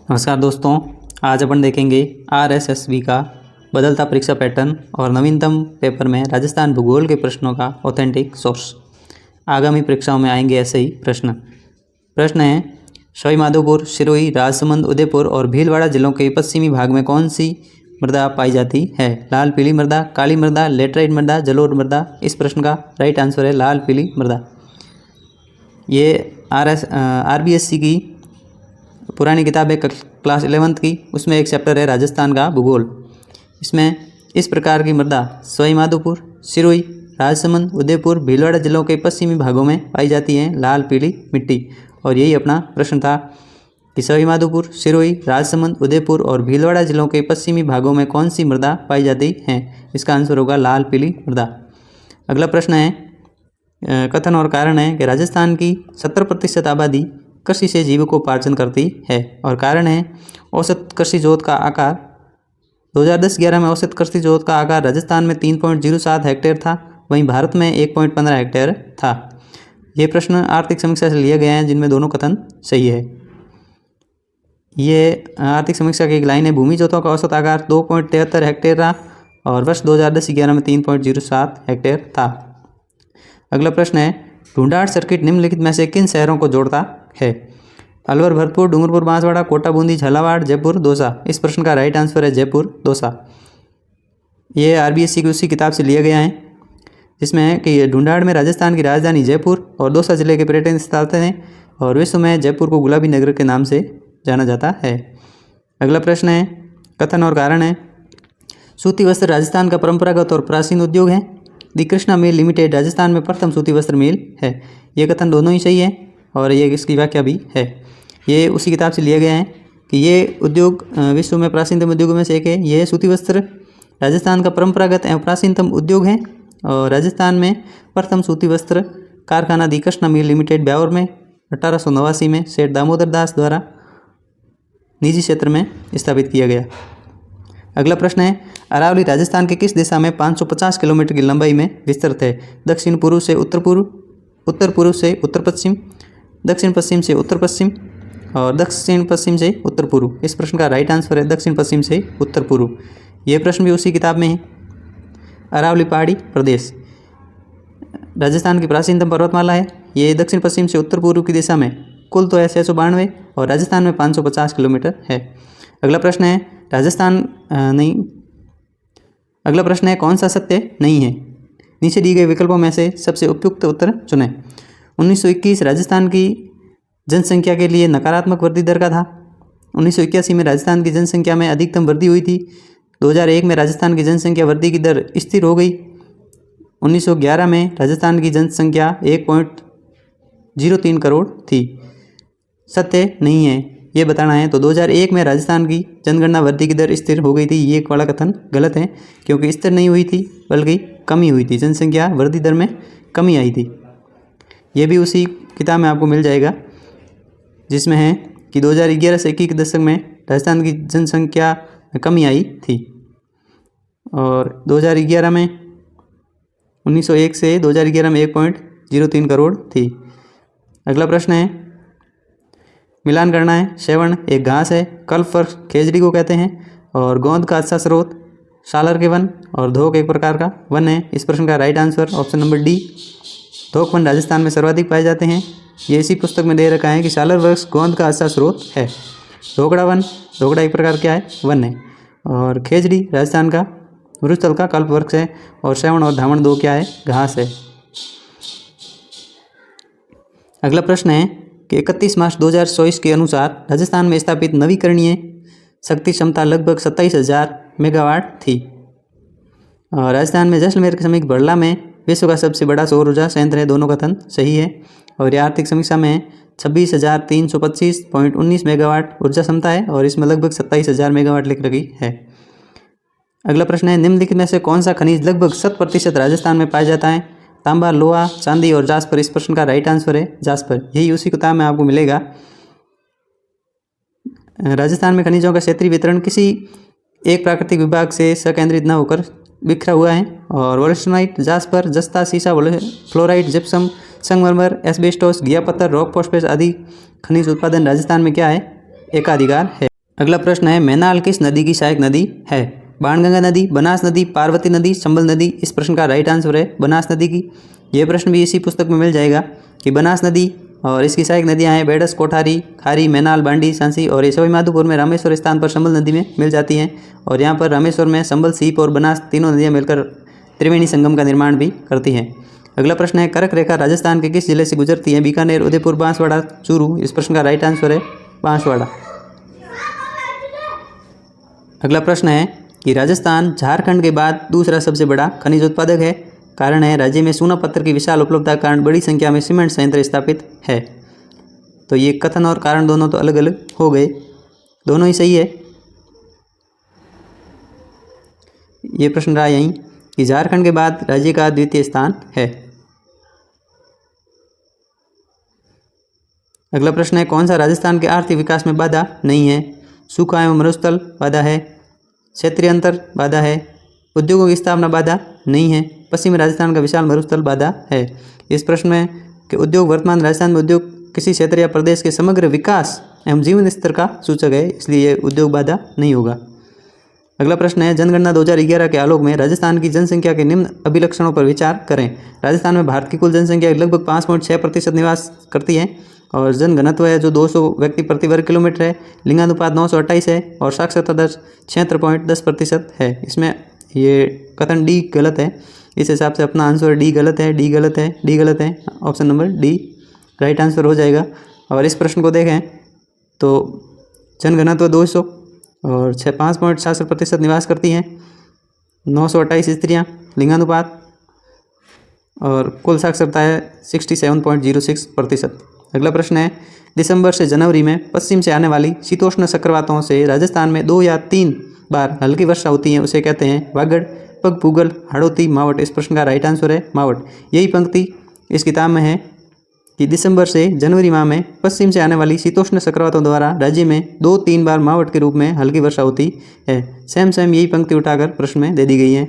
नमस्कार दोस्तों, आज अपन देखेंगे आरएसएसबी का बदलता परीक्षा पैटर्न और नवीनतम पेपर में राजस्थान भूगोल के प्रश्नों का ऑथेंटिक सोर्स। आगामी परीक्षाओं में आएंगे ऐसे ही प्रश्न हैं। सवाईमाधोपुर, सिरोही, राजसमंद, उदयपुर और भीलवाड़ा जिलों के पश्चिमी भाग में कौन सी मृदा पाई जाती है? लाल पीली मृदा, काली मृदा, लेटराइट मृदा, जलोढ़ मृदा। इस प्रश्न का राइट आंसर है लाल पीली मृदा। ये आरबीएससी की पुरानी किताब है क्लास 11th की, उसमें एक चैप्टर है राजस्थान का भूगोल। इसमें इस प्रकार की मृदा सवाईमाधोपुर, सिरोही, राजसमंद, उदयपुर, भीलवाड़ा जिलों के पश्चिमी भागों में पाई जाती है लाल पीली मिट्टी। और यही अपना प्रश्न था कि सवाईमाधोपुर, सिरोही, राजसमंद, उदयपुर और भीलवाड़ा जिलों के पश्चिमी भागों में कौन सी मृदा पाई जाती है? इसका आंसर होगा लाल पीली मृदा। अगला प्रश्न है, कथन और कारण है कि राजस्थान की 70% आबादी कृषि से जीविकोपार्जन करती है। और कारण है औसत कृषि जोत का आकार 2010-11 में औसत कृषि जोत का आकार राजस्थान में 3.07 हेक्टेयर था, वहीं भारत में 1.15 हेक्टेयर था। ये प्रश्न आर्थिक समीक्षा से लिए गए हैं जिनमें दोनों कथन सही है। ये आर्थिक समीक्षा की एक लाइन है, भूमि जोतों का औसत आकार 2.73 हेक्टेयर रहा और वर्ष 2010-11 में 3.07 हेक्टेयर था। अगला प्रश्न है, ढूंढाड़ सर्किट निम्नलिखित में से किन शहरों को जोड़ता है? अलवर, भरतपुर, डूंगरपुर, बांसवाड़ा, कोटा, बूंदी, झालावाड़, जयपुर, दौसा। इस प्रश्न का राइट आंसर है जयपुर, दौसा। ये आरबीएससी की उसी किताब से लिया गया है जिसमें है कि ढूंढाड़ में राजस्थान की राजधानी जयपुर और दौसा जिले के पर्यटन स्थल हैं और विश्व में जयपुर को गुलाबी नगर के नाम से जाना जाता है। अगला प्रश्न है, कथन और कारण है। सूती वस्त्र राजस्थान का परंपरागत और प्राचीन उद्योग है। दी कृष्णा मिल लिमिटेड राजस्थान में प्रथम सूती वस्त्र मिल है। ये कथन दोनों ही सही है और ये इसकी व्याख्या भी है। ये उसी किताब से लिए गए हैं कि ये उद्योग विश्व में प्राचीनतम उद्योगों में से एक है। यह सूती वस्त्र राजस्थान का परंपरागत एवं प्राचीनतम उद्योग है और राजस्थान में प्रथम सूती वस्त्र कारखाना दी कृष्णा मिल लिमिटेड ब्यावर में 1889 में सेठ दामोदर दास द्वारा निजी क्षेत्र में स्थापित किया गया। अगला प्रश्न है, अरावली राजस्थान के किस दिशा में 550 किलोमीटर की लंबाई में विस्तृत है? दक्षिण पूर्व से उत्तर पूर्व, उत्तर पूर्व से उत्तर पश्चिम, दक्षिण पश्चिम से उत्तर पश्चिम और दक्षिण पश्चिम से उत्तर पूर्व। इस प्रश्न का राइट आंसर है दक्षिण पश्चिम से उत्तर पूर्व। यह प्रश्न भी उसी किताब में है। अरावली पहाड़ी प्रदेश राजस्थान की प्राचीनतम पर्वतमाला है। ये दक्षिण पश्चिम से उत्तर पूर्व की दिशा में कुल तो है 692 और राजस्थान में 550 किलोमीटर है। अगला प्रश्न है, अगला प्रश्न है, कौन सा सत्य नहीं है? नीचे दिए गए विकल्पों में से सबसे उपयुक्त उत्तर चुनें। 1921 राजस्थान की जनसंख्या के लिए नकारात्मक वृद्धि दर का था। 1981 में राजस्थान की जनसंख्या में अधिकतम वृद्धि हुई थी। 2001 में राजस्थान की जनसंख्या वृद्धि की दर स्थिर हो गई। 1911 में राजस्थान की जनसंख्या 1.03 करोड़ थी। सत्य नहीं है ये बताना है। तो 2001 में राजस्थान की जनगणना वृद्धि की दर स्थिर हो गई थी। ये वाला कथन गलत है क्योंकि स्थिर नहीं हुई थी बल्कि कमी हुई थी। जनसंख्या वृद्धि दर में कमी आई थी। ये भी उसी किताब में आपको मिल जाएगा जिसमें है कि 2011 से 21 के दशक में राजस्थान की जनसंख्या में कमी आई थी और 2011 में 1901 से 2011 में 1.03 करोड़ थी। अगला प्रश्न है, मिलान करना है। सेवण एक घास है, कल्पवृक्ष खेजड़ी को कहते हैं और गोंद का अच्छा स्रोत सालर के वन और धोक एक प्रकार का वन है। इस प्रश्न का right answer option number D, धोक वन राजस्थान में सर्वाधिक पाए जाते हैं। ये इसी पुस्तक में दे रखा है कि सालर वृक्ष गोंद का अच्छा स्रोत है। ढोकड़ा वन, ढोकड़ा एक प्रकार क्या है? वन है। और खेजड़ी राजस्थान का मरुस्थल का कल्प वृक्ष है और सेवण और धामण दो क्या है? घास है। अगला प्रश्न है कि 31 मार्च 2024 के अनुसार राजस्थान में स्थापित नवीकरणीय शक्ति क्षमता लगभग 27,000 मेगावाट थी। और राजस्थान में जैसलमेर के समीप बड़ला में विश्व का सबसे बड़ा सौर ऊर्जा संयंत्र है। दोनों कथन सही है। और यह आर्थिक समीक्षा में 26,325.19 मेगावाट ऊर्जा क्षमता है और इसमें लगभग 27,000 मेगावाट लिख रखी है। अगला प्रश्न है, निम्नलिखित में से कौन सा खनिज लगभग 100% राजस्थान में पाया जाता है? तांबा, लोहा, चांदी और जास्पर। इस प्रश्न का राइट आंसर है जास्पर। यही उसी किताब में आपको मिलेगा। राजस्थान में खनिजों का क्षेत्रीय वितरण किसी एक प्राकृतिक विभाग से संकेंद्रित न होकर बिखरा हुआ है और वोल्स्टनाइट, जास्पर, जस्ता, सीसा, फ्लोराइट, जिप्सम, संगमरमर, एस्बेस्टोस, घिया पत्थर, रॉक फॉस्फेट आदि खनिज उत्पादन राजस्थान में क्या है? एकाधिकार है। अगला प्रश्न है मैनाल किस नदी की सहायक नदी है? बाणगंगा नदी, बनास नदी, पार्वती नदी, चंबल नदी। इस प्रश्न का राइट आंसर है बनास नदी की। यह प्रश्न भी इसी पुस्तक में मिल जाएगा कि बनास नदी और इसकी सहायक नदियां हैं बेडस, कोठारी, खारी, मैनाल, बांडी, सांसी। और ये सवाई माधोपुर में रामेश्वर स्थान पर संबल नदी में मिल जाती हैं। और यहाँ पर रामेश्वर में संबल, सीप और बनास तीनों नदियाँ मिलकर त्रिवेणी संगम का निर्माण भी करती हैं। अगला प्रश्न है कर्क रेखा राजस्थान के किस जिले से गुजरती है? बीकानेर, उदयपुर, बांसवाड़ा, चूरू। इस प्रश्न का राइट आंसर है बांसवाड़ा। अगला प्रश्न है कि राजस्थान झारखंड के बाद दूसरा सबसे बड़ा खनिज उत्पादक है। कारण है राज्य में चूना पत्थर की विशाल उपलब्धता के कारण बड़ी संख्या में सीमेंट संयंत्र स्थापित है। तो ये कथन और कारण दोनों तो अलग अलग हो गए, दोनों ही सही है। ये प्रश्न रहा यहीं कि झारखंड के बाद राज्य का द्वितीय स्थान है। अगला प्रश्न है कौन सा राजस्थान के आर्थिक विकास में बाधा नहीं है? सूखा एवं मरुस्थल बाधा है, क्षेत्रीय अंतर बाधा है, उद्योगों की स्थापना बाधा नहीं है, पश्चिमी राजस्थान का विशाल मरुस्थल बाधा है। इस प्रश्न में कि उद्योग वर्तमान राजस्थान में उद्योग किसी क्षेत्र या प्रदेश के समग्र विकास एवं जीवन स्तर का सूचक है, इसलिए उद्योग बाधा नहीं होगा। अगला प्रश्न है जनगणना 2011 के आलोक में राजस्थान की जनसंख्या के निम्न अभिलक्षणों पर विचार करें। राजस्थान में भारत की कुल जनसंख्या लगभग 5.6% निवास करती है और जनघनत्व है जो 200 व्यक्ति प्रति वर्ग किलोमीटर है। लिंगानुपात 928 है और साक्षरता दर 76.10% है। इसमें ये कथन डी गलत है, इस हिसाब से अपना आंसर डी गलत है, डी गलत है, डी गलत है। Option number D right answer हो जाएगा। और इस प्रश्न को देखें तो जनघनत्व 200 और 5.66% निवास करती हैं, 928 स्त्रियाँ, लिंगानुपात और कुल साक्षरता है 67.06%। अगला प्रश्न है दिसंबर से जनवरी में पश्चिम से आने वाली शीतोष्ण चक्रवातों से राजस्थान में 2 या 3 बार हल्की वर्षा होती है, उसे कहते हैं वागड़, पगपूगल, हाड़ौती, मावट। इस प्रश्न का राइट आंसर है मावट। यही पंक्ति इस किताब में है कि दिसंबर से जनवरी माह में पश्चिम से आने वाली शीतोष्ण चक्रवातों द्वारा राज्य में 2-3 बार मावट के रूप में हल्की वर्षा होती है। सेम यही पंक्ति उठाकर प्रश्न में दे दी गई है।